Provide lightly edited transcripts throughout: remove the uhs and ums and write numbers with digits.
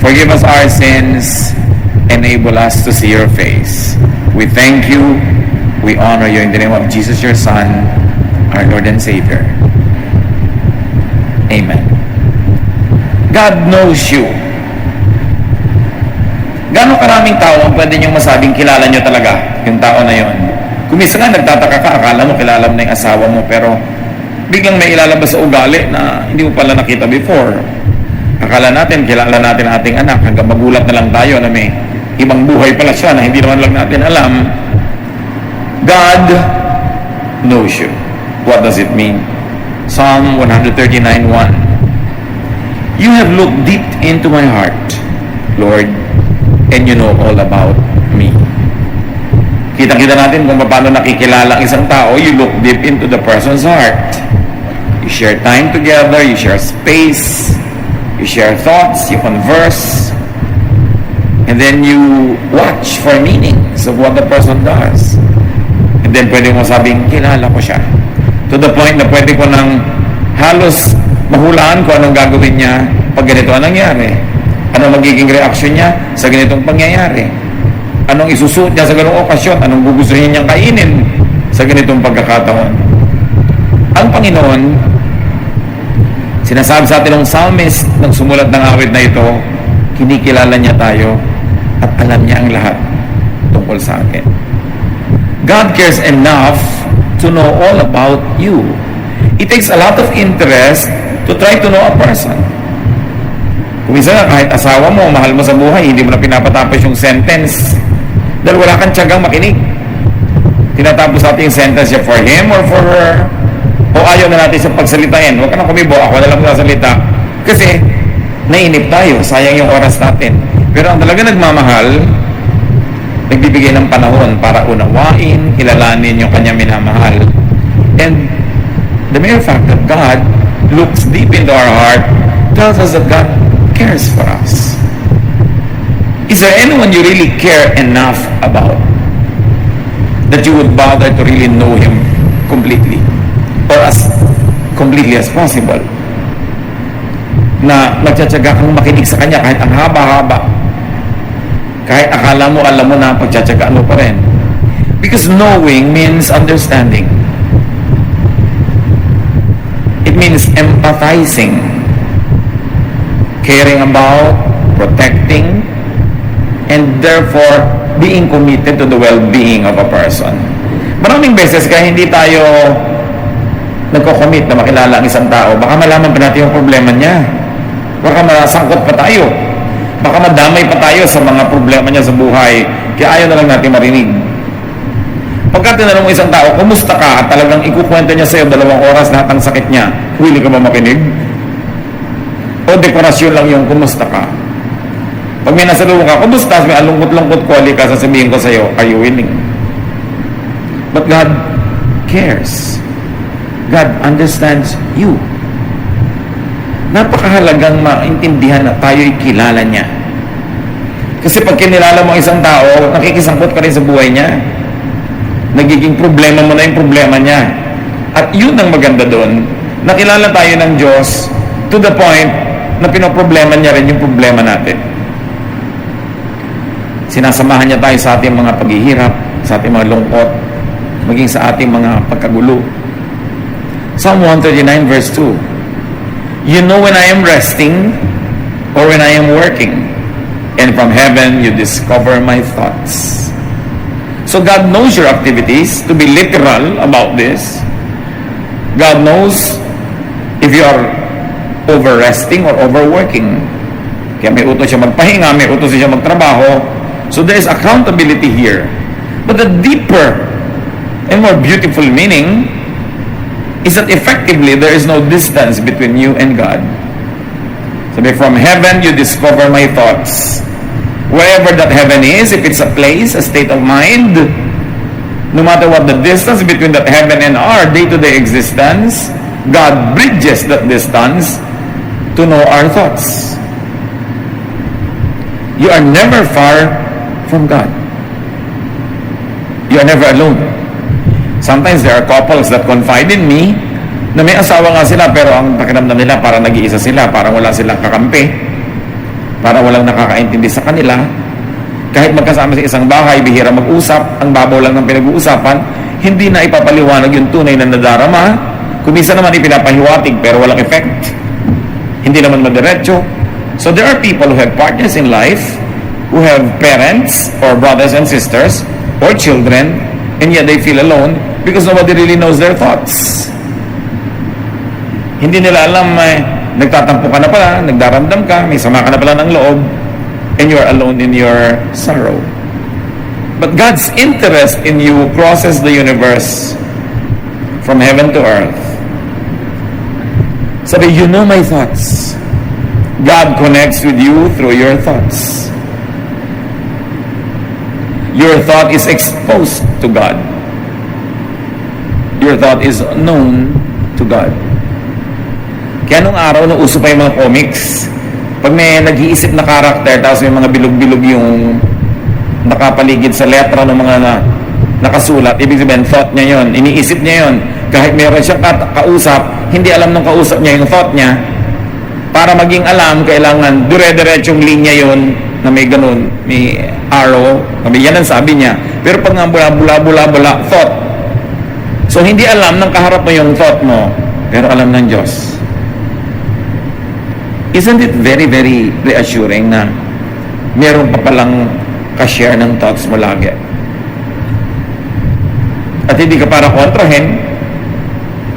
Forgive us our sins. Enable us to see your face. We thank you. We honor you in the name of Jesus, your Son, our Lord and Savior. Amen. God knows you. Gano'ng karaming tao ang pwede niyong masabing kilala niyo talaga yung tao na yon? Kung minsan nga nagtataka ka, akala mo kilala mo na yung asawa mo, pero biglang may ilalabas sa ugali na hindi mo pala nakita before. Akala natin, kilala natin ating anak, hanggang magulat na lang tayo na may ibang buhay pala siya na hindi naman lang natin alam. God knows you. What does it mean? Psalm 139:1. You have looked deep into my heart, Lord, and you know all about me. Kita-kita natin kung paano nakikilala ang isang tao. You look deep into the person's heart. You share time together, you share space, you share thoughts, you converse, and then you watch for meanings of what the person does. And then pwede mo sabing, kilala ko siya. To the point na pwede ko nang halos mahulaan kung anong gagawin niya pag ganito ang nangyari. Ano magiging reaction niya sa ganitong pangyayari. Anong isusuot niya sa ganung okasyon. Anong gugustuhin niyang kainin sa ganitong pagkakataon. Ang Panginoon, sinasabi sa atin ng psalmist nang sumulat ng awit na ito, kinikilala niya tayo at alam niya ang lahat tungkol sa atin. God cares enough to know all about you. It takes a lot of interest to try to know a person. Kung minsan kahit asawa mo, mahal mo sa buhay, hindi mo na pinapatapos yung sentence dahil wala kang tiyagang makinig. Tinatapos natin yung sentence niya for him or for her, o ayaw na natin sa pagsalitain. Huwag ka na kumibo, ako na lang sasalita kasi nainip tayo, sayang yung oras natin. Pero ang talaga nagmamahal, nagbibigay ng panahon para unawain, kilalanin yung kanya minamahal. And the mere fact that God looks deep into our heart tells us that God cares for us. Is there anyone you really care enough about that you would bother to really know Him completely or as completely as possible? Na magtsatsaga kang makinig sa Kanya kahit ang haba-haba, kahit akala mo alam mo na pagtsatsagaan mo pa rin. Because knowing means understanding. It means empathizing, caring about, protecting, and therefore being committed to the well-being of a person. Maraming beses kaya hindi tayo nagko-commit na makilala ang isang tao, baka malaman pa natin yung problema niya, baka masangkot pa tayo, baka madamay pa tayo sa mga problema niya sa buhay, kaya ayaw na lang natin marinig. Pagka tinanong mo isang tao, kumusta ka? At talagang ikukwento niya sa'yo 2 oras lahat ang sakit niya, willing ka ba makinig? O dekorasyon lang yung kumusta ka? Pag may nasalubong ka, kumusta? May alungkot-lungkot ko, alika, sasabihin ko sa'yo, are you willing? But God cares. God understands you. Napakahalagang maintindihan na tayo'y kilala niya. Kasi pag kinilala mo ang isang tao, nakikisangkot ka rin sa buhay niya. Nagiging problema mo na yung problema niya. At yun ang maganda doon. Nakilala tayo ng Diyos to the point na pinoproblema niya rin yung problema natin. Sinasamahan niya tayo sa ating mga paghihirap, sa ating mga lungkot, maging sa ating mga pagkagulo. Psalm 139 verse 2. You know when I am resting or when I am working, and from heaven you discover my thoughts. So God knows your activities, to be literal about this. God knows if you are over-resting or overworking. Kaya may utos siya magpahinga, may utos siya magtrabaho. So there is accountability here. But the deeper and more beautiful meaning is that effectively there is no distance between you and God. Sabi, from heaven you discover my thoughts. Wherever that heaven is, if it's a place, a state of mind, no matter what the distance between that heaven and our day-to-day existence, God bridges that distance to know our thoughts. You are never far from God. You are never alone. Sometimes there are couples that confide in me na may asawa nga sila pero ang pakiramdam nila parang nag-iisa sila, parang wala silang kakampi. para walang nakakaintindi sa kanila. Kahit magkasama sa isang bahay, bihira mag-usap, ang babaw lang ng pinag-uusapan, hindi na ipapaliwanag yung tunay na nadarama. Kumisa naman ipinapahiwatig pero walang effect. Hindi naman madiretso. So there are people who have partners in life, who have parents or brothers and sisters or children, and yet they feel alone because nobody really knows their thoughts. Hindi nila alam, nagtatampo ka na pala, nagdaramdam ka, may sama ka na pala ng loob, and you're alone in your sorrow. But God's interest in you crosses the universe from heaven to earth. Sabi, you know my thoughts. God connects with you through your thoughts. Your thought is exposed to God. Your thought is known to God. Kaya nung araw, nung uso pa yung mga comics, pag may nag-iisip na karakter, tapos may mga bilog-bilog yung nakapaligid sa letra ng mga nakasulat, ibig sabihin, thought niya yon, iniisip niya yon. Kahit meron siyang kausap, hindi alam ng kausap niya yung thought niya. Para maging alam, kailangan dire-diretsong linya yon na may ganun, may arrow, yan ang sabi niya. Pero pag nga bula, thought. So hindi alam ng kaharap mo yung thought mo, pero alam ng Diyos. Isn't it very, very reassuring na meron pa palang ka-share ng thoughts mo lagi? At hindi ka para kontrahin,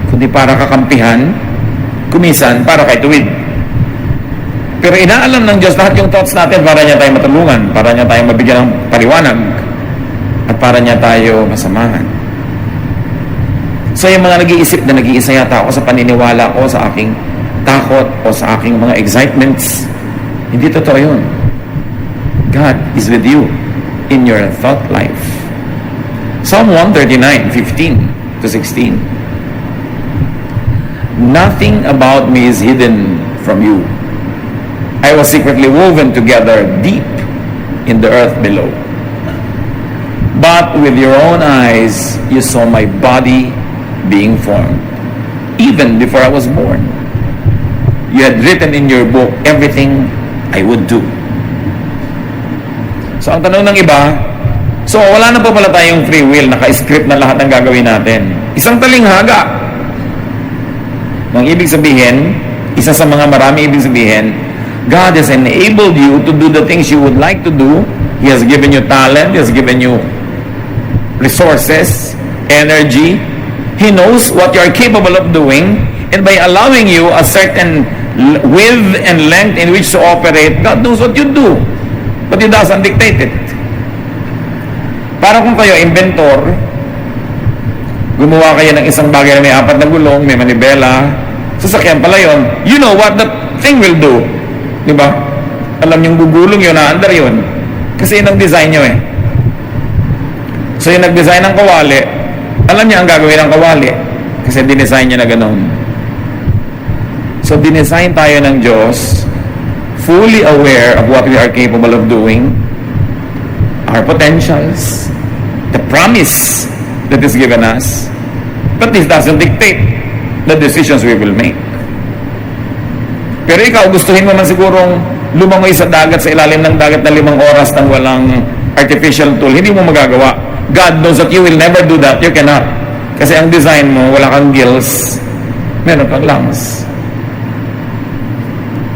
kundi para kakampihan, kumisan para kay tuwid. Pero inaalam ng Diyos lahat yung thoughts natin para niya tayo matulungan, para niya tayo mabigyan ng paliwanag, at para niya tayo masamahan. So yung mga nag-iisip na nag-iisa yata ako sa paniniwala ko, sa aking takot o sa aking mga excitements, hindi totoo yun. God is with you in your thought life. Psalm 139:15-16. Nothing about me is hidden from you. I was secretly woven together deep in the earth below. But with your own eyes, you saw my body being formed, even before I was born. You had written in your book everything I would do. So ang tanong ng iba, so wala na po pala tayong free will, naka-script na lahat ng gagawin natin. Isang talinghaga. Ang ibig sabihin, isa sa mga marami ibig sabihin, God has enabled you to do the things you would like to do. He has given you talent, He has given you resources, energy. He knows what you are capable of doing, and by allowing you a certain width and length in which to operate, God knows what you do, but He doesn't dictate it. Para kung kayo, inventor, gumawa kayo ng isang bagay na may 4 na gulong, may manibela, sasakyan pala yun, you know what the thing will do. Diba? Alam yung gugulong yun, na-under yun. Kasi yun ang design nyo eh. So yung nag-design ng kawali, alam niya ang gagawin ng kawali. Kasi dinesign niya na ganun. So dinesign tayo ng Diyos, fully aware of what we are capable of doing, our potentials, the promise that is given us, but this doesn't dictate the decisions we will make. Pero ikaw, gustuhin mo man sigurong lumangoy sa dagat, sa ilalim ng dagat na 5 oras nang walang artificial tool, hindi mo magagawa. God knows that you will never do that. You cannot. Kasi ang design mo, wala kang gills, meron kang lungs.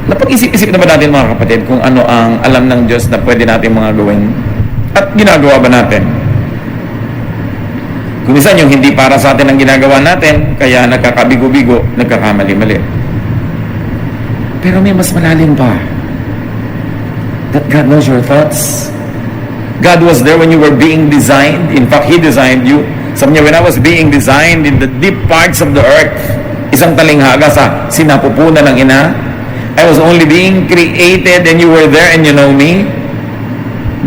Napag-isip-isip na ba natin mga kapatid kung ano ang alam ng Diyos na pwede natin mga gawin? At ginagawa ba natin? Kung minsan yung hindi para sa atin ang ginagawa natin, kaya nagkakabigo-bigo, nagkakamali-mali. Pero may mas malalim pa. That God knows your thoughts. God was there when you were being designed. In fact, He designed you. Sabi niya, when I was being designed in the deep parts of the earth, isang talinghaga sa sinapupunan ng ina, I was only being created and you were there and you know me.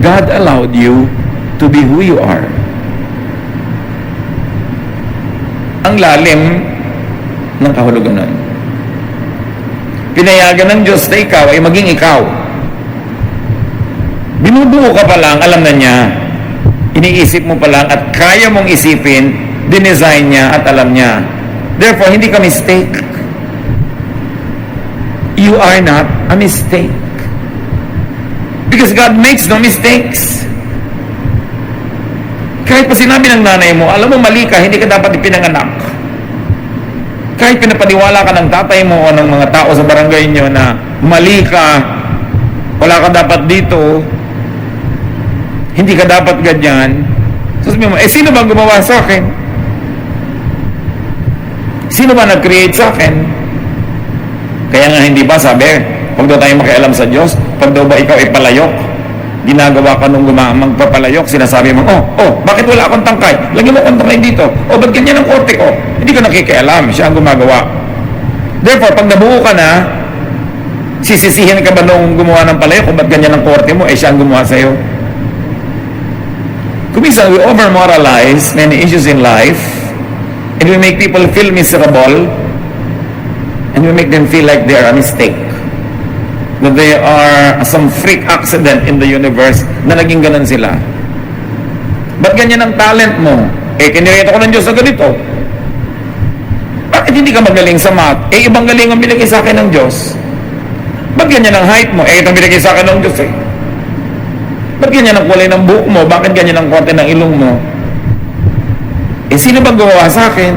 God allowed you to be who you are. Ang lalim ng kahulugan nun. Pinayagan ng Diyos na ikaw ay maging ikaw. Binubuo ka pa lang, alam na niya. Iniisip mo pa lang at kaya mong isipin, dinesign niya at alam niya. Therefore, hindi ka mistake. You are not a mistake. Because God makes no mistakes. Kahit pa sinabi ng nanay mo, alam mo mali ka, hindi ka dapat ipinanganak. Kahit pinapaniwala ka ng tatay mo o ng mga tao sa barangay nyo na mali ka, wala ka dapat dito, hindi ka dapat ganyan. Sabi mo, sino ba gumawa sa akin? Sino ba nag-create sa akin? Kaya nga hindi ba sabi, huwag daw tayo makialam sa Diyos, pag daw ba ikaw ay palayok, ginagawa ka nung magpapalayok, sinasabi mo, bakit wala akong tangkay? Lagyan mo akong tangkay dito. Ba't ganyan ang korte ko? Hindi ka nakikialam, siya ang gumagawa. Therefore, pag nabuo ka na, sisisihin ka ba nung gumawa ng palayok, ba't ganyan ang korte mo? Siya ang gumawa sa'yo. Kuminsan, we over-moralize many issues in life, and we make people feel miserable, and we make them feel like they are a mistake. That they are some freak accident in the universe na naging ganun sila. Ba't ganyan ang talent mo? Kinirito ko ng Diyos na ganito. Bakit hindi ka magaling sa math? Ibang galing ang binigay sa akin ng Diyos. Ba't ganyan ang height mo? Itong binigay sa akin ng Diyos Ba't ganyan ang kulay ng buhok mo? Bakit ganyan ang korte ng ilong mo? Sino ba gumawa sa akin?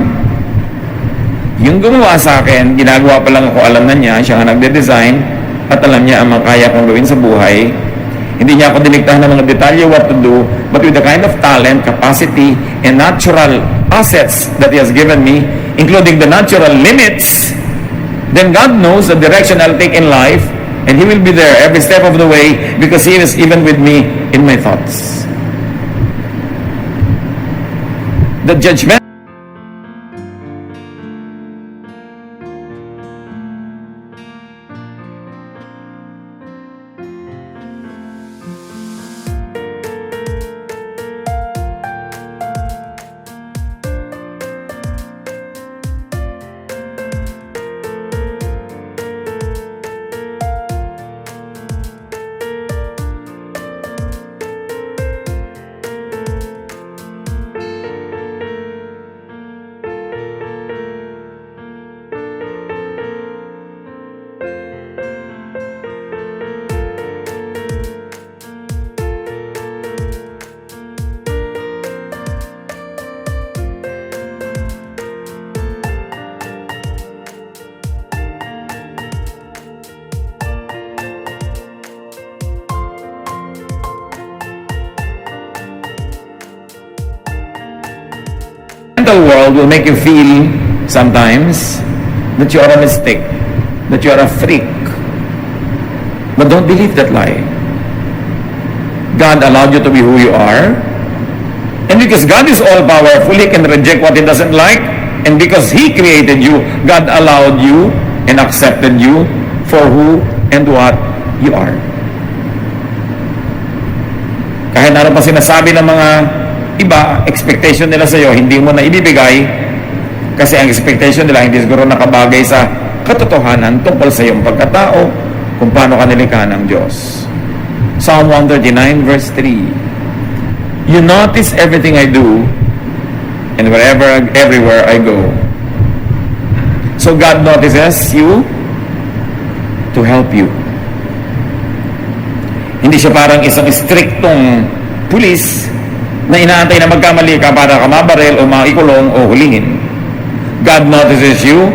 Yung gumawa sa akin, ginagawa pa lang ako, alam na niya, siya nga nagde-design, at alam niya ang mga kaya kong gawin sa buhay. Hindi niya ako diniktahan ng mga detalye what to do, but with the kind of talent, capacity, and natural assets that He has given me, including the natural limits, then God knows the direction I'll take in life, and He will be there every step of the way because He is even with me in my thoughts. The judgment world will make you feel sometimes that you are a mistake, that you are a freak. But don't believe that lie. God allowed you to be who you are, and because God is all-powerful, He can reject what He doesn't like, and because He created you, God allowed you and accepted you for who and what you are. Kahit ano pa sinasabi ng mga iba, expectation nila sa iyo, hindi mo na ibibigay kasi ang expectation nila hindi siguro nakabagay sa katotohanan tungkol sa iyong pagkatao, kung paano ka nilikha ng Diyos. Psalm 139 verse 3. You notice everything I do and everywhere I go. So God notices you to help you. Hindi siya parang isang striktong pulis na inaantay na magkamali ka para ka mabaril o maikulong o hulihin. God notices you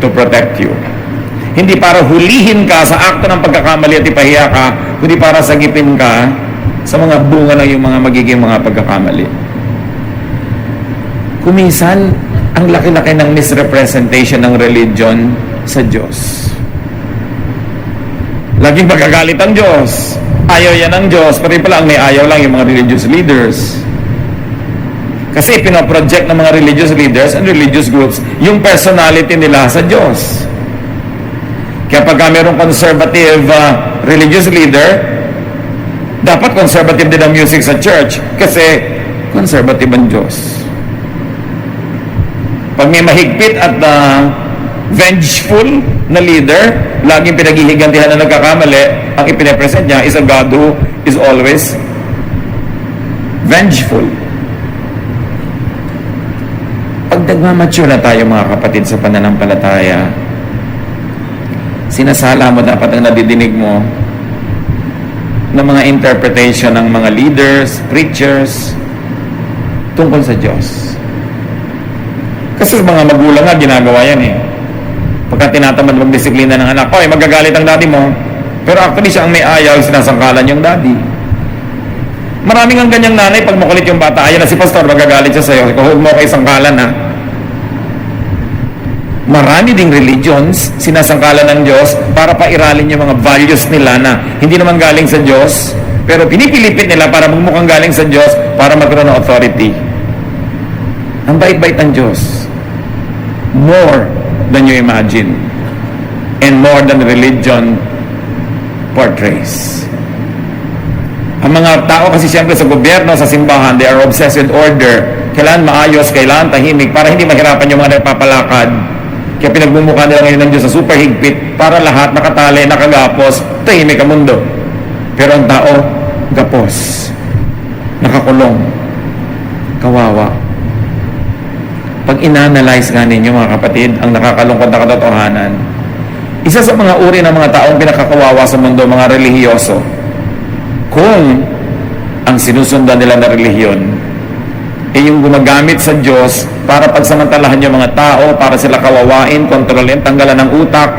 to protect you. Hindi para hulihin ka sa akto ng pagkakamali at ipahiya ka, kundi para sagipin ka sa mga bunga ng iyong mga magiging mga pagkakamali. Kuminsan, ang laki-laki ng misrepresentation ng religion sa Diyos. Laging pagkagalit ang Diyos. Ayaw yan ng Diyos. Pati pala ang may ayaw lang yung mga religious leaders. Kasi pinaproject ng mga religious leaders and religious groups yung personality nila sa Diyos. Kaya pagka mayroong conservative religious leader, dapat conservative din ang music sa church kasi conservative ang Diyos. Pag may mahigpit at vengeful na leader, laging pinaghihigantihan na nagkakamali, ang ipinapresent niya is a God who is always vengeful. Pag nagmamature na tayo mga kapatid sa pananampalataya, sinasala mo dapat ang nadidinig mo, ng mga interpretation ng mga leaders, preachers, tungkol sa Diyos. Kasi sa mga magulang nga, ginagawa yan eh. Pagka tinatamad magdisiplina ng anak, oy, magagalit ang daddy mo. Pero actually, siya ang may ayaw, sinasangkalan yung daddy. Maraming ang ganyang nanay, pag makulit yung bata, ayan na si pastor, magagalit siya sa'yo. Huwag mo kayo sangkalan ha. Marami ding religions, sinasangkalan ng Diyos para pairalin yung mga values nila na hindi naman galing sa Diyos, pero pinipilipit nila para magmukhang galing sa Diyos para magkaroon ng authority. Ang bait-bait ng Diyos. More than you imagine. And more than religion portrays. Ang mga tao kasi siyempre sa gobyerno, sa simbahan, they are obsessed with order. Kailangan maayos, kailangan tahimik para hindi mahirapan yung mga nagpapalakad. Kaya pinagbumukha nila ngayon ng Diyos sa super higpit para lahat nakatali, nakagapos, tahimik ang mundo. Pero ang tao, gapos. Nakakulong. Kawawa. Pag inanalyze nga ninyo mga kapatid, ang nakakalungkot na katotohanan, isa sa mga uri ng mga taong pinakakawawa sa mundo, mga relihiyoso, kung ang sinusundan nila na relihiyon ay yung gumagamit sa Diyos para pagsamantalahan yung mga tao, para sila kawawain, kontrolin, tanggalan ng utak,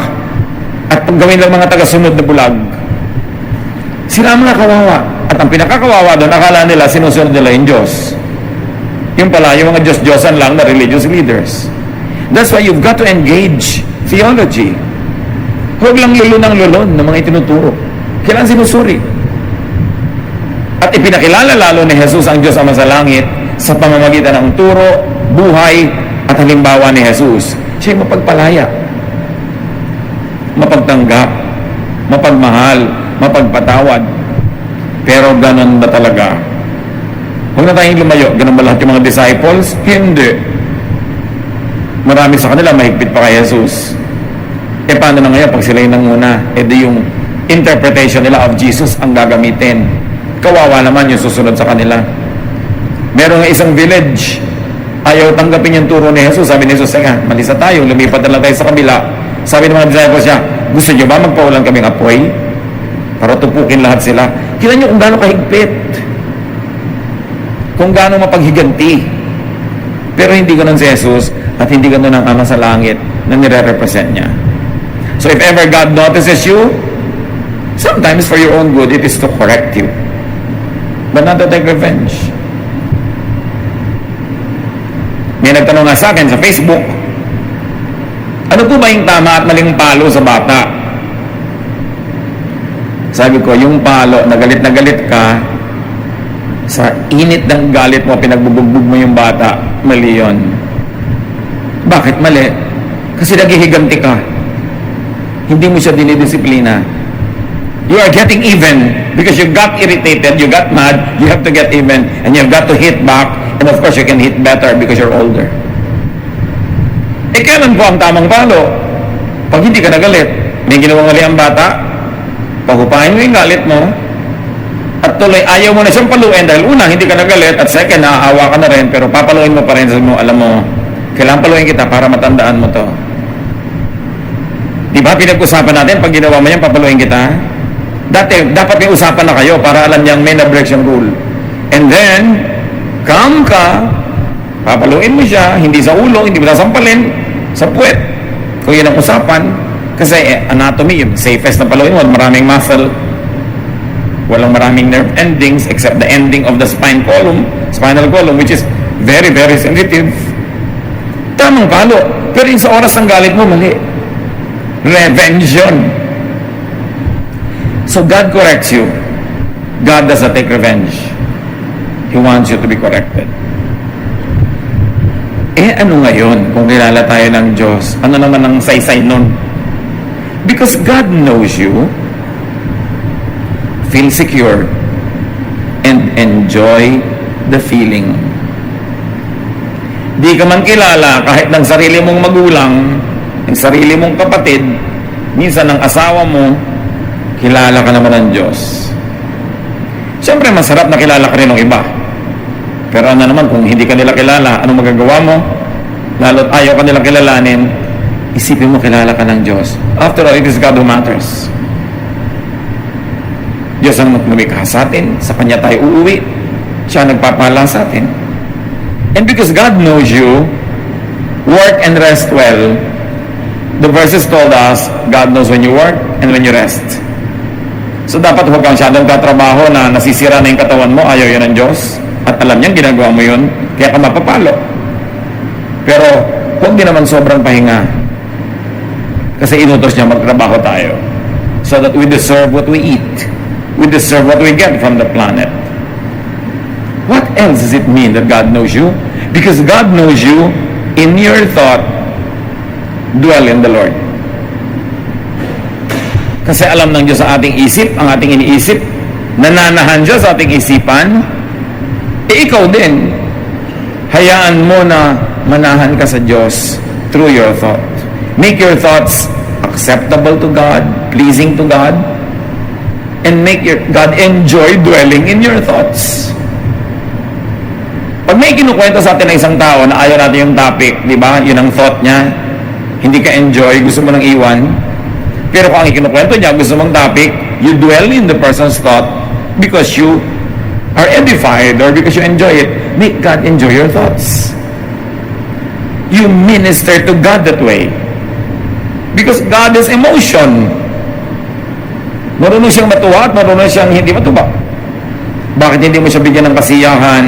at paggawin lang mga tagasunod na bulag. Sila ang mga kawawa. At ang pinakakawawa doon, akala nila sinusunod nila yung Diyos. Yung pala, yung mga Diyos-Diyosan lang na religious leaders. That's why you've got to engage theology. Huwag lang lulon ng mga itinuturo. Kailangan sinusuri. At ipinakilala lalo ni Jesus ang Diyos Ama sa langit sa pamamagitan ng turo, buhay, at halimbawa ni Jesus. Siya ay mapagpalaya, mapagtanggap, mapagmahal, mapagpatawad. Pero ganon ba talaga? Huwag na tayong lumayo. Ganon ba lahat yung mga disciples? Hindi. Marami sa kanila mahigpit pa kay Jesus. E paano na ngayon pag sila yung nanguna? E di yung interpretation nila of Jesus ang gagamitin. Kawawa naman yung susunod sa kanila. Meron nga isang village, ayaw tanggapin yung turo ni Jesus. Sabi ni Jesus, nga, malisa tayo, lumipat na lang tayo sa kabila. Sabi ng mga disciples niya, gusto niyo ba magpaulan kaming apoy? Para tupukin lahat sila. Kila niyo kung gaano kahigpit. Kung gaano mapaghiganti. Pero hindi ganun si Jesus at hindi ganun ang Ama sa langit na nire-represent niya. So if ever God notices you, sometimes for your own good, it is to correct you. But not to take revenge. May nagtanong nga sa akin sa Facebook, ano po ba yung tama at maling palo sa bata? Sabi ko, yung palo, na galit ka, sa init ng galit mo, pinagbubugbog mo yung bata, mali yun. Bakit mali? Kasi naghihiganti ka. Hindi mo siya dinidisiplina. You are getting even because you got irritated, you got mad, you have to get even, and you've got to hit back, and of course you can hit better because you're older. Kailan po ang tamang palo? Pag hindi ka nagalit, may ginawang mali ang bata, pahupahin mo yung galit mo, at tuloy ayaw mo na siyang paluin dahil una, hindi ka nagalit, at second, naaawa ka na rin, pero papaluin mo pa rin, sabi mo, alam mo, kailangan paluin kita para matandaan mo to. Diba, pinag-usapan natin, pag ginawa mo yan, papaluin kita. Dapat may usapan na kayo para alam niyang may na-break siyang rule. And then, calm ka, papaluin mo siya, hindi sa ulo, hindi mo sasampalin, sa puwet. Kung yun ang usapan, kasi anatomy, yung safest na paluin mo, maraming muscle, walang maraming nerve endings except the ending of the spinal column, which is very, very sensitive. Tamang palo. Pero yung sa oras ng galit mo, mali. Revenge yun. So God corrects you. God does not take revenge. He wants you to be corrected. Ano ngayon kung kilala tayo ng Diyos? Ano naman ang saysay nun? Because God knows you, feel secure, and enjoy the feeling. Di ka man kilala kahit ng sarili mong magulang, ng sarili mong kapatid, minsan ng asawa mo, kilala ka naman ng Diyos. Siyempre, masarap na kilala ka rin ng iba. Pero ano naman, kung hindi ka nila kilala, anong magagawa mo? Lalo't ayaw ka nilang kilalanin, isipin mo kilala ka ng Diyos. After all, it is God who matters. Diyos ang lumikha sa atin, sa Kanya tayo uuwi. Siya ang nagpapala sa atin. And because God knows you, work and rest well. The verses told us, God knows when you work and when you rest. So dapat huwag kang masyadong katrabaho na nasisira na yung katawan mo, ayaw yun ng Diyos. At alam niyang ginagawa mo yun, kaya ka mapapalo. Pero huwag din naman sobrang pahinga. Kasi inutos niya magtrabaho tayo. So that we deserve what we eat. We deserve what we get from the planet. What else does it mean that God knows you? Because God knows you, in your thought, dwell in the Lord. Kasi alam ng Diyos sa ating isip, ang ating iniisip, nananahan siya sa ating isipan, ikaw din, hayaan mo na manahan ka sa Diyos through your thought. Make your thoughts acceptable to God, pleasing to God, and make God enjoy dwelling in your thoughts. Pag may kinukwento sa atin ng isang tao na ayaw natin yung topic, di ba? Yun ang thought niya, hindi ka enjoy, gusto mo nang iwan. Pero kung ang ikinukwento niya, gusto mong topic, you dwell in the person's thought because you are edified or because you enjoy it. Make God enjoy your thoughts. You minister to God that way. Because God is emotion. Marunong siyang matuwa at marunong siyang hindi matuwa. Bakit hindi mo siya bigyan ng kasiyahan?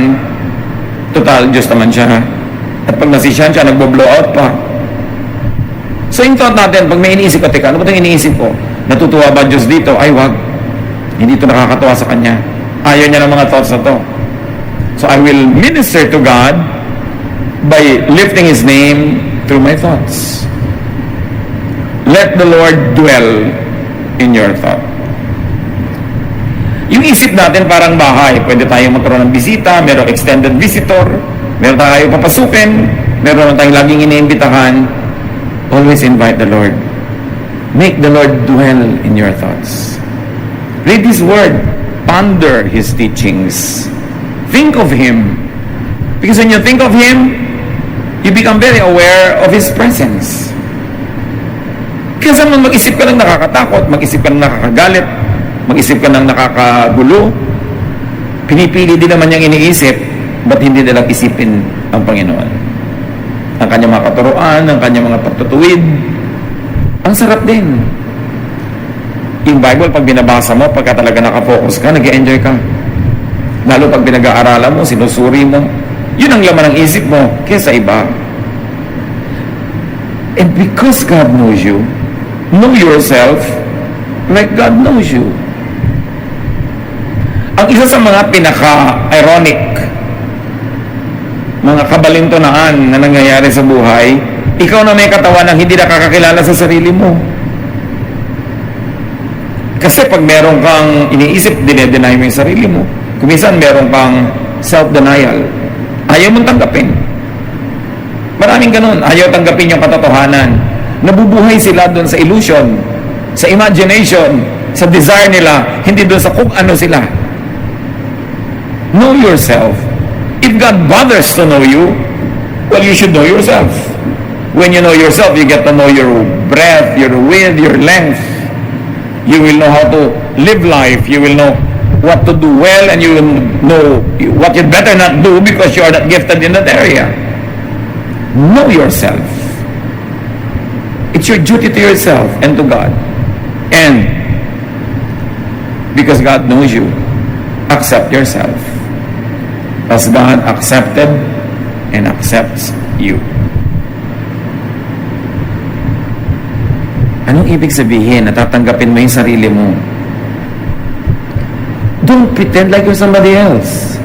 Total, Diyos naman siya. At pag nasisiyahan siya, nagbo-blow out pa. So yung thought natin, pag may iniisip ko, teka, ano ba itong iniisip ko? Natutuwa ba Diyos dito? Ay, wag. Hindi ito nakakatuwa sa Kanya. Ayaw niya ng mga thoughts na to. So I will minister to God by lifting His name through my thoughts. Let the Lord dwell in your thought. Yung isip natin parang bahay. Pwede tayong magkaroon ng bisita, merong extended visitor, meron tayong papasukin, meron tayong laging iniimbitahan. Always invite the Lord. Make the Lord dwell in your thoughts. Read His Word. Ponder His teachings. Think of Him. Because when you think of Him, you become very aware of His presence. Kasi mag-isip ka ng nakakatakot, mag-isip ka ng nakakagalit, mag-isip ka ng nakakagulo, pinipili din naman niyang iniisip, ba't hindi nilang isipin ang Panginoon? Ang kanyang mga katuruan, ang kanyang mga pagtutuwid, ang sarap din. Yung Bible, pag binabasa mo, pagka talaga nakafocus ka, nag-enjoy ka. Lalo pag pinag-aaralan mo, sinusuri mo, yun ang laman ng isip mo, kesa iba. And because God knows you, know yourself like God knows you. Ang isa sa mga pinaka-ironic, mga kabalintunaan na nangyayari sa buhay, ikaw na may katawan ng hindi nakakakilala sa sarili mo. Kasi pag meron kang iniisip, dinedeny mo yung sarili mo. Kumisan meron kang self-denial. Ayaw mong tanggapin. Maraming ganun. Ayaw tanggapin yung katotohanan. Nabubuhay sila doon sa illusion, sa imagination, sa desire nila, hindi doon sa kung ano sila. Know yourself. If God bothers to know you, well, you should know yourself. When you know yourself, you get to know your breadth, your width, your length. You will know how to live life. You will know what to do well, and you will know what you better not do because you are not gifted in that area. Know yourself. It's your duty to yourself and to God. And because God knows you, accept yourself as God accepted and accepts you. Anong ibig sabihin? Natatanggapin mo yung sarili mo. Don't pretend like you're somebody else.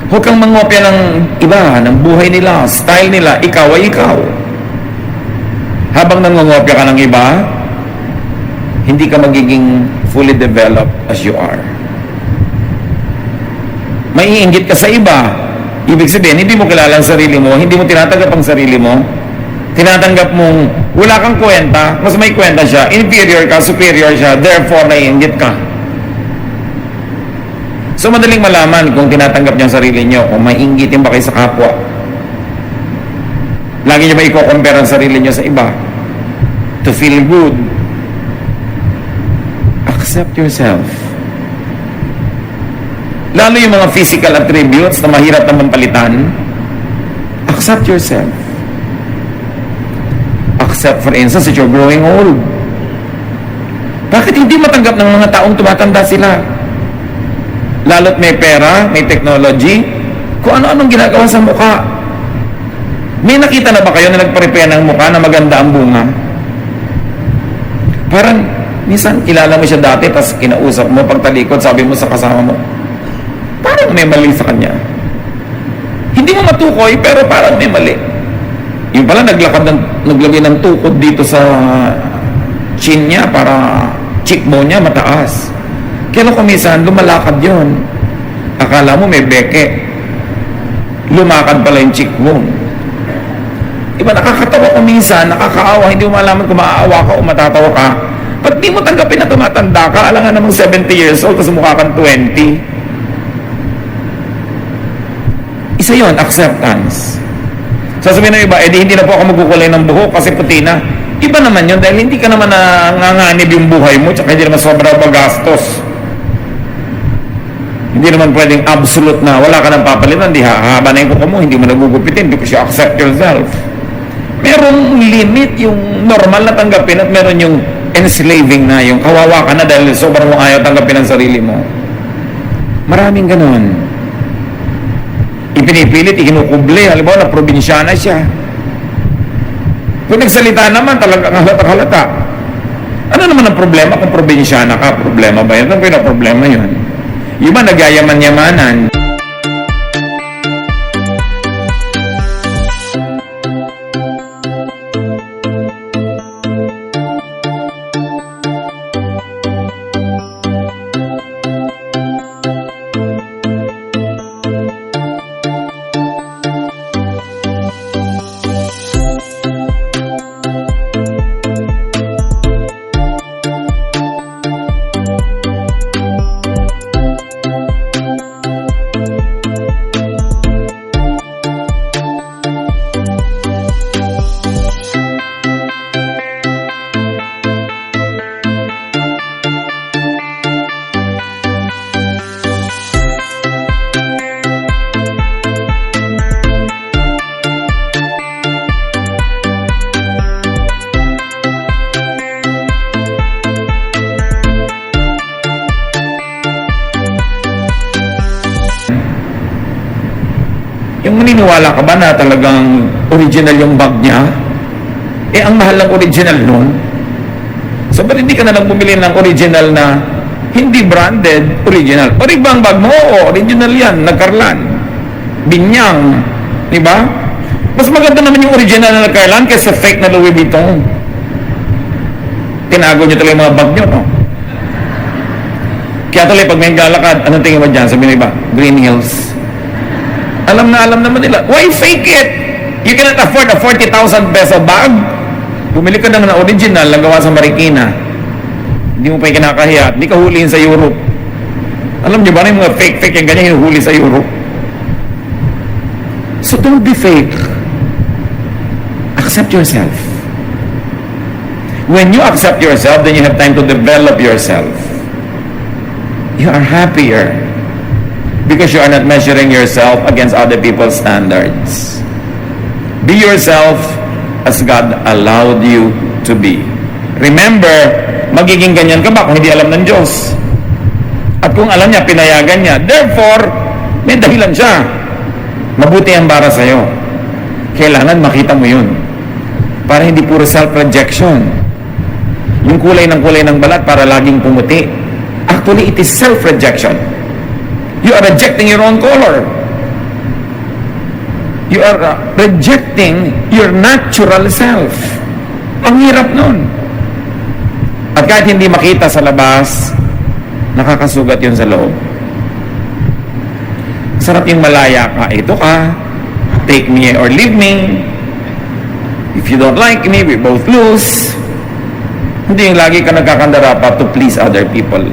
Huwag kang mangopya ng iba, ng buhay nila, style nila. Ikaw ay ikaw. Habang nangongopya ka ng iba, hindi ka magiging fully developed as you are. Maiinggit ka sa iba. Ibig sabihin, hindi mo kilala ang sarili mo, hindi mo tinatanggap ang sarili mo, tinatanggap mong wala kang kwenta, mas may kwenta siya, inferior ka, superior siya, therefore naiinggit ka. So madaling malaman kung tinatanggap niya ang sarili niyo, kung maiinggitin ba kayo sa kapwa. Lagi niyo ba i-compare ang sarili niyo sa iba? To feel good. Accept yourself. Lalo yung mga physical attributes na mahirap naman palitan, accept yourself. Accept, for instance, that you're growing old. Bakit hindi matanggap ng mga taong tumatanda sila? Lalo't may pera, may technology, kung ano-anong ginagawa sa mukha. May nakita na ba kayo na nagpa-repair ng mukha na maganda ang bunga? Parang, minsan kilala mo siya dati, tapos kinausap mo, pagtalikod, sabi mo sa kasama mo, parang may mali sa kanya. Hindi mo matukoy, pero parang may mali. Yung pala, naglagay ng tukod dito sa chin niya para cheekbone niya mataas. Kaya kung minsan, lumalakad yon. Akala mo may beke. Lumakad pala yung cheekbone. Iba, nakakatawa ko minsan, nakakaawa, hindi mo malaman kung maaawa ka o matatawa ka. Ba't di mo tanggapin na tumatanda ka? Alam nga namang 70 years old, kasi mukha kang 20. Isa yon, acceptance. Sasabihin ng iba, hindi na po ako magkukulay ng buhok kasi puti na. Iba naman yun dahil hindi ka naman nanganganib yung buhay mo, tsaka hindi naman sobra magastos. Hindi naman pwedeng absolute na wala ka nang papalitan, di hahaba na yung kuko mo, hindi mo nagugupitin because you accept yourself. Merong limit yung normal na tanggapin at meron yung enslaving na, yung kawawa ka na dahil sobrang mo ayaw tanggapin ang sarili mo. Maraming ganon. Ipinipilit, ikinukuble, halimbawa na probinsyana siya. Kung nagsalita naman, talagang halata-halata. Ano naman ang problema kung probinsyana ka? Problema ba yun? Ano yung problema yun? Yung ba nagyayaman-yamanan? Yung maniniwala ka ba na talagang original yung bag niya? Ang mahal ng original nun. So, ba't hindi ka na lang bumili ng original na hindi branded, original? Orig ba ang bag mo? Oo, original yan, nagkarlan. Binyang. Diba? Mas maganda naman yung original na nagkarlan kaysa fake na Louis Vuitton. Tinago nyo talaga yung mga bag nyo, no? Kaya tuloy, pag may galakad, anong tingin mo dyan? Sabi nyo iba, Green Hills. Alam naman nila. Why fake it? You cannot afford a 40,000 peso bag. Bumili ka ng original na gawa sa Marikina. Hindi mo pa yung kinakahiya. Hindi ka huliin sa Europe. Alam niyo ba na yung mga fake yung ganyan hinuhuli sa Europe? So don't be fake. Accept yourself. When you accept yourself, then you have time to develop yourself. You are happier. Because you are not measuring yourself against other people's standards. Be yourself as God allowed you to be. Remember, magiging ganyan ka ba kung hindi alam ng Diyos? At kung alam niya, pinayagan niya. Therefore, may dahilan siya. Mabuti ang para sa'yo. Kailangan makita mo yun. Para hindi puro self-rejection. Yung kulay ng balat para laging pumuti. Actually, it is self-rejection. You are rejecting your own color. You are rejecting your natural self. Ang hirap nun. At kahit hindi makita sa labas, nakakasugat yun sa loob. Sarap yung malaya ka. Ito ka. Take me or leave me. If you don't like me, we both lose. Hindi yung lagi ka nagkakandara pa to please other people.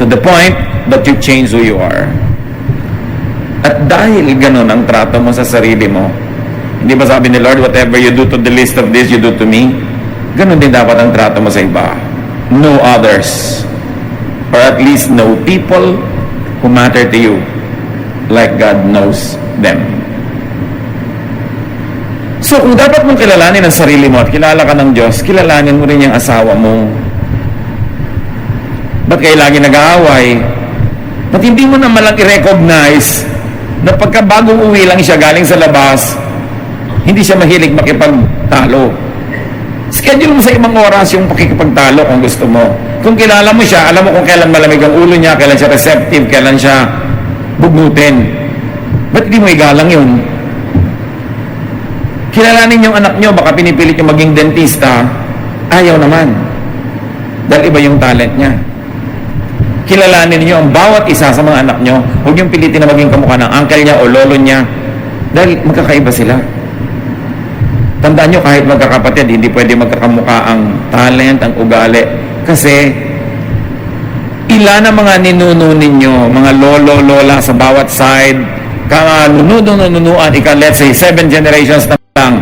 To the point that you change who you are. At dahil ganun ang trato mo sa sarili mo, hindi ba sabi ni Lord, whatever you do to the least of this, you do to me? Ganun din dapat ang trato mo sa iba. Know others or at least know people who matter to you like God knows them. So kung dapat mong kilalanin ang sarili mo at kilala ka ng Diyos, kilalanin mo rin yung asawa mo. Ba't kayo lagi nag-aaway? Ba't hindi mo naman lang i-recognize na pagka bagong uwi lang siya galing sa labas, hindi siya mahilig makipagtalo. Schedule mo sa ibang oras yung pakikipagtalo kung gusto mo. Kung kilala mo siya, alam mo kung kailan malamig ang ulo niya, kailan siya receptive, kailan siya bugnutin. Ba't hindi mo igalang yun? Kilalanin yung anak nyo, baka pinipilit yung maging dentista, ayaw naman. Dahil iba yung talent niya. Kilalanin niyo ang bawat isa sa mga anak nyo, huwag yung pilitin na maging kamukha ng uncle niya o lolo niya, dahil magkakaiba sila. Tandaan nyo, kahit magkakapatid, hindi pwede magkakamukha ang talent, ang ugali. Kasi, ilan ang mga ninuno ninyo, mga lolo, lola sa bawat side, nunuan, let's say, 7 generations na lang,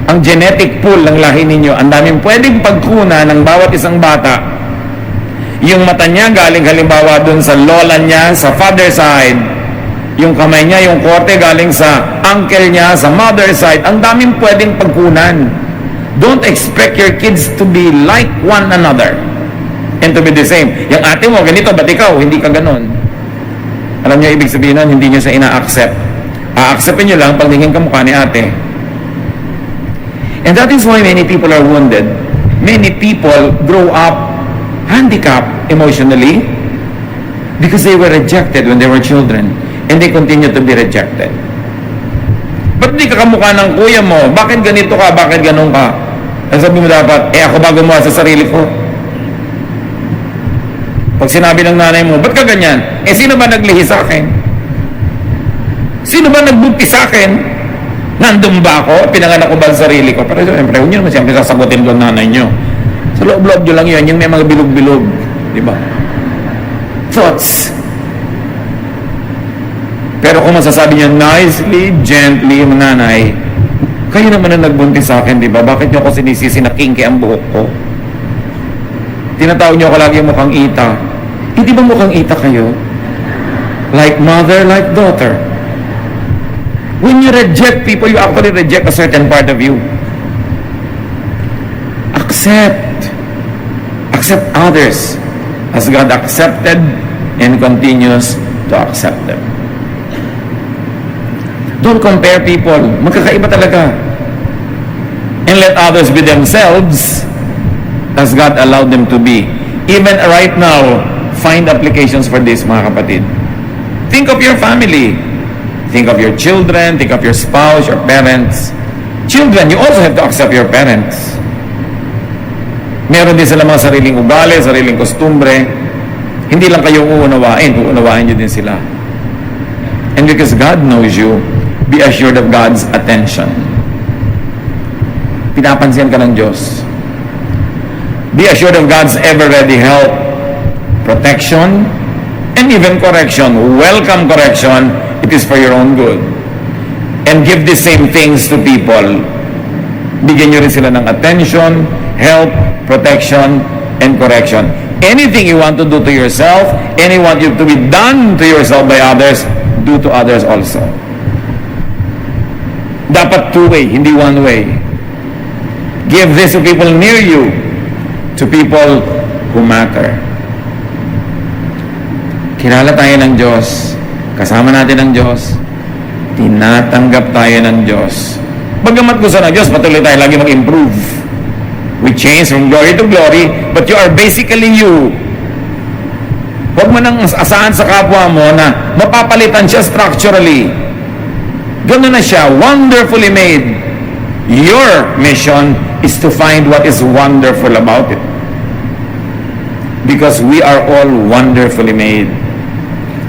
ang genetic pool ng lahi ninyo, ang daming pwedeng pagkuna ng bawat isang bata. Yung mata niya galing halimbawa dun sa lola niya, sa father side, yung kamay niya, yung korte galing sa uncle niya, sa mother side, ang daming pwedeng pagkunan. Don't expect your kids to be like one another and to be the same. Yung ate mo, ganito, ba't ikaw? Hindi ka ganon. Alam niyo ibig sabihin nun, hindi niyo siya ina-accept. A-acceptin niyo lang pag naging kamukha ni ate. And that is why many people are wounded. Many people grow up handicapped emotionally because they were rejected when they were children and they continue to be rejected. Ba't di ka kamukha ng kuya mo? Bakit ganito ka? Bakit ganun ka? Ang sabi mo dapat, ako ba gumawa sa sarili ko? Pag sinabi ng nanay mo, ba't ka ganyan? Sino ba naglihi sa akin? Sino ba nagbuntis sa akin? Nandun ba ako? Pinanganak ko ba ang sarili ko? Pero siyempre, huwag nyo naman siyempre sasagutin doon nanay nyo. Sa loob-loob nyo lang yun, yung may mga bilog-bilog. Diba? Thoughts. Pero kung masasabi niya nicely, gently, nanay, kayo naman na nagbuntis sa akin, diba? Bakit nyo ako sinisisi na kinky ang buhok ko? Tinatawag nyo ako lagi mukhang ita. Hindi ba mukhang ita kayo? Like mother, like daughter. When you reject people, you actually reject a certain part of you. Accept. Accept others as God accepted and continues to accept them. Don't compare people. Magkakaiba talaga. And let others be themselves as God allowed them to be. Even right now, find applications for this, mga kapatid. Think of your family. Think of your children. Think of your spouse, your parents. Children, you also have to accept your parents. Meron din sila mga sariling ugali, sariling kostumbre. Hindi lang kayo uunawain nyo din sila. And because God knows you, be assured of God's attention. Pinapansin ka ng Diyos. Be assured of God's ever-ready help, protection, and even correction. Welcome correction. It is for your own good. And give the same things to people. Bigyan nyo rin sila ng attention, help, protection, and correction. Anything you want to do to yourself, anything you want to be done to yourself by others, do to others also. Dapat two-way, hindi one-way. Give this to people near you, to people who matter. Kilala tayo ng Diyos, kasama natin ang Diyos, tinatanggap tayo ng Diyos. Bagamat gusto ng Diyos, patuloy tayo lagi mag-improve. We change from glory to glory, but you are basically you. Huwag mo nang asahan sa kapwa mo na mapapalitan siya structurally. Ganoon na siya, wonderfully made. Your mission is to find what is wonderful about it. Because we are all wonderfully made.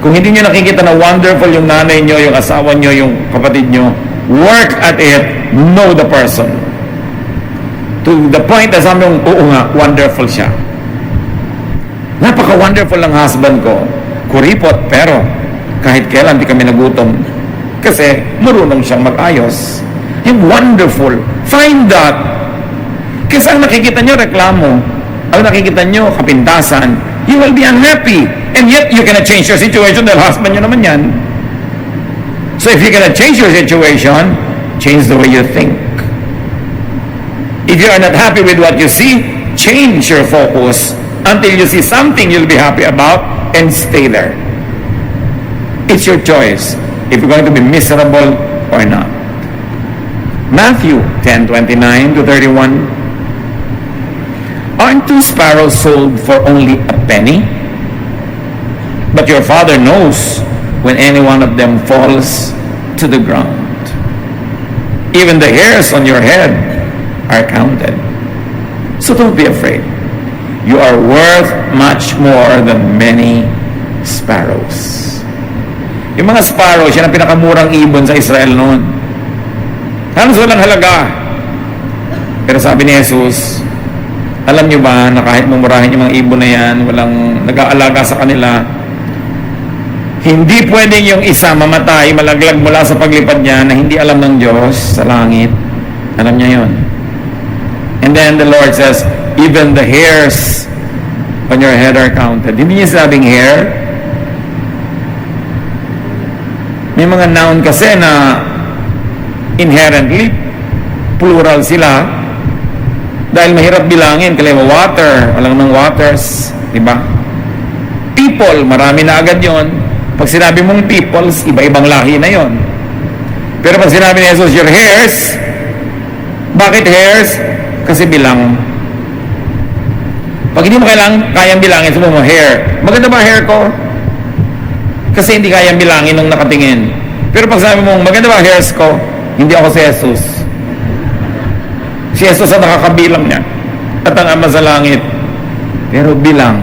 Kung hindi nyo nakikita na wonderful yung nanay nyo, yung asawa nyo, yung kapatid nyo, work at it, know the person. To the point na sabi mong, oo nga, wonderful siya. Napaka-wonderful ng husband ko. Kuripot, pero kahit kailan di kami nagutom. Kasi marunong siyang mag-ayos. Yung wonderful. Find that. Kasi ang nakikita nyo, reklamo. Ang nakikita nyo, kapintasan. you will be unhappy. And yet, you cannot change your situation dahil husband nyo naman yan. So if you cannot change your situation, change the way you think. If you are not happy with what you see, change your focus until you see something you'll be happy about and stay there. It's your choice if you're going to be miserable or not. Matthew 10:29 to 31. Aren't 2 sparrows sold for only a penny? But your Father knows when any one of them falls to the ground. Even the hairs on your head are counted. So don't be afraid. You are worth much more than many sparrows. Yung mga sparrows, yan ang pinakamurang ibon sa Israel noon. Halos walang halaga. Pero sabi ni Jesus, alam nyo ba na kahit mumurahin yung mga ibon na yan, walang nag-aalaga sa kanila, hindi pwedeng yung isa mamatay, malaglag mula sa paglipad niya na hindi alam ng Diyos sa langit. Alam niya yon. And then the Lord says, even the hairs on your head are counted. Hindi niya sabing hair. May mga noun kasi na inherently plural sila dahil mahirap bilangin. Kalima water, walang ng waters, di ba? People, marami na agad yon. Pag sinabi mong peoples, iba-ibang lahi na yon. Pero pag sinabi ni Jesus, your hairs, bakit hairs? Kasi bilang. Pag hindi mo kayang bilangin, sabi mo, hair. Maganda ba hair ko? Kasi hindi kayang bilangin nung nakatingin. Pero pag sabi mo, maganda ba hairs ko? Hindi ako si Jesus. Si Jesus ang nakakabilang niya. At ang Ama sa langit. Pero bilang.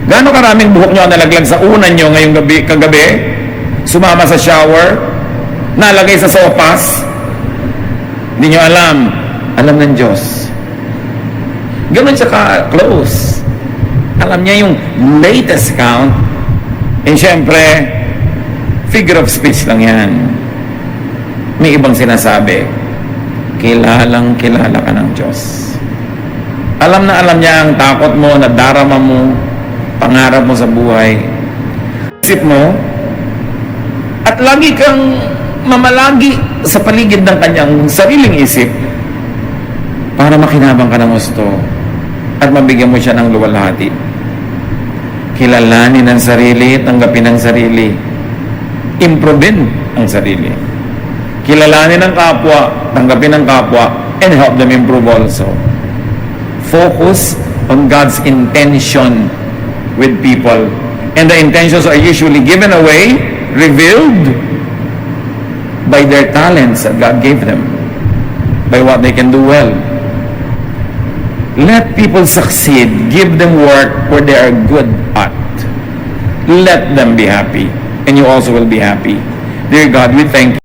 Gaano karaming buhok nyo ang nalaglag sa unan nyo ngayong kagabi? Sumama sa shower? Nalagay sa sopas? Hindi nyo alam. Alam ng Diyos. Ganun siya ka-close. Alam niya yung latest count. And syempre, figure of speech lang yan. May ibang sinasabi, kilalang kilala ka ng Diyos. Alam na alam niya ang takot mo, nadarama mo, pangarap mo sa buhay. Isip mo, at lagi kang mamalagi sa paligid ng kanyang sariling isip para makinabang ka ng gusto at mabigyan mo siya ng luwalhati. Kilalanin ang sarili, tanggapin ang sarili, improvein ang sarili. Kilalanin ang kapwa, tanggapin ang kapwa, and help them improve also. Focus on God's intention with people. And the intentions are usually given away, revealed by their talents that God gave them, by what they can do well. Let people succeed. Give them work where they are good at. Let them be happy. And you also will be happy. Dear God, we thank you.